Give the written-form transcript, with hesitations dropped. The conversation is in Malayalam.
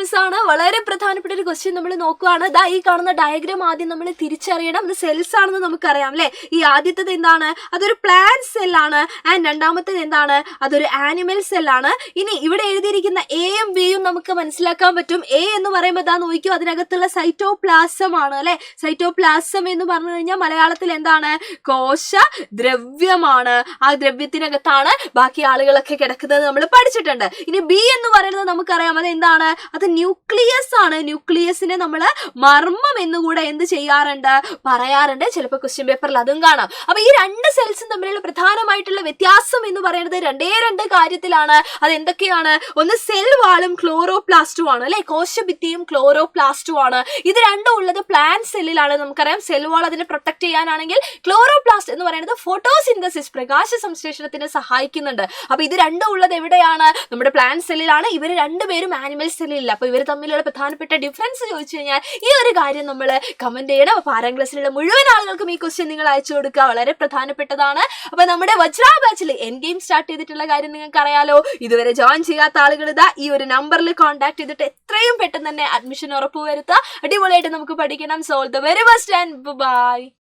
മിസ്സാണ്. വളരെ പ്രധാനപ്പെട്ട ഒരു ക്വസ്റ്റ്യൻ നമ്മൾ നോക്കുകയാണ്. ദാ ഈ കാണുന്ന ഡയഗ്രാം ആദ്യം നമ്മൾ തിരിച്ചറിയണം. ഇത് സെൽസ് ആണെന്ന് നമുക്കറിയാം അല്ലെ. ഈ ആദ്യത്തേത് എന്താണ്? അതൊരു പ്ലാന്റ് സെല്ലാണ്. ആൻഡ് രണ്ടാമത്തേത് എന്താണ്? അതൊരു ആനിമൽ സെല്ലാണ്. ഇനി ഇവിടെ എഴുതിയിരിക്കുന്ന എയും ബിയും നമുക്ക് മനസ്സിലാക്കാൻ പറ്റും. എ എന്ന് പറയുമ്പോൾ ദാ നോക്കിയോ, അതിനകത്തുള്ള സൈറ്റോപ്ലാസം ആണ് അല്ലെ. സൈറ്റോപ്ലാസം എന്ന് പറഞ്ഞു കഴിഞ്ഞാൽ മലയാളത്തിൽ എന്താണ്? കോശ ദ്രവ്യമാണ്. ആ ദ്രവ്യത്തിനകത്താണ് ബാക്കി ആളുകളൊക്കെ കിടക്കുന്നത് നമ്മൾ പഠിച്ചിട്ടുണ്ട്. ഇനി ബി എന്ന് പറയുന്നത് നമുക്കറിയാം, അത് എന്താണ്? അത് ന്യൂക്ലിയസ് ആണ്. ന്യൂക്ലിയസിനെ നമ്മൾ മർമ്മം എന്നുകൂടെ എന്ത് ചെയ്യാറുണ്ട്? പറയാറുണ്ട്. ചിലപ്പോൾ ക്വസ്റ്റ്യൻ പേപ്പറിൽ അതും കാണാം. അപ്പൊ ഈ രണ്ട് സെൽസും തമ്മിലുള്ള പ്രധാനമായിട്ടുള്ള വ്യത്യാസം എന്ന് പറയുന്നത് രണ്ട് കാര്യത്തിലാണ്. അത് എന്തൊക്കെയാണ്? ഒന്ന് സെൽ വാളും ക്ലോറോപ്ലാസ്റ്റും ആണ് അല്ലെ. കോശഭിത്തിയും ക്ലോറോപ്ലാസ്റ്റും ആണ്. ഇത് രണ്ടും ഉള്ളത് പ്ലാന്റ് സെല്ലിലാണ്. നമുക്കറിയാം സെൽ വാൾ അതിനെ പ്രൊട്ടക്ട് ചെയ്യാനാണെങ്കിൽ ക്ലോറോപ്ലാസ്റ്റ് എന്ന് പറയുന്നത് ഫോട്ടോസിന്തസിസ് പ്രകാശ സംശ്ലേഷണത്തിന് സഹായിക്കുന്നുണ്ട്. അപ്പൊ ഇത് രണ്ടും ഉള്ളത് എവിടെയാണ്? നമ്മുടെ പ്ലാന്റ് സെല്ലിലാണ്. ഇവർ രണ്ടുപേരും ആനിമൽ സെല്ലില്ല. അപ്പൊ ഇവർ തമ്മിലുള്ള പ്രധാനപ്പെട്ട ഡിഫറൻസ് ചോദിച്ചു കഴിഞ്ഞാൽ ഈ ഒരു കാര്യം നമ്മൾ കമന്റ് ചെയ്യണം. അപ്പൊ 6ാം ക്ലാസ്സിലുള്ള മുഴുവൻ ആളുകൾക്കും ഈ ക്വസ്റ്റ്യൻ നിങ്ങൾ അയച്ചു കൊടുക്കുക. വളരെ പ്രധാനപ്പെട്ടതാണ്. അപ്പൊ നമ്മുടെ വജ്ര ബാച്ചിൽ എൻ ഗെയിം സ്റ്റാർട്ട് ചെയ്തിട്ടുള്ള കാര്യം നിങ്ങൾക്ക് അറിയാലോ. ഇതുവരെ ജോയിൻ ചെയ്യാത്ത ആളുകൾ ഇതാ ഈ ഒരു നമ്പറിൽ കോൺടാക്ട് ചെയ്തിട്ട് എത്രയും പെട്ടെന്ന് തന്നെ അഡ്മിഷൻ ഉറപ്പുവരുത്തുക. അടിപൊളിയായിട്ട് നമുക്ക് പഠിക്കണം. So all the very best and by.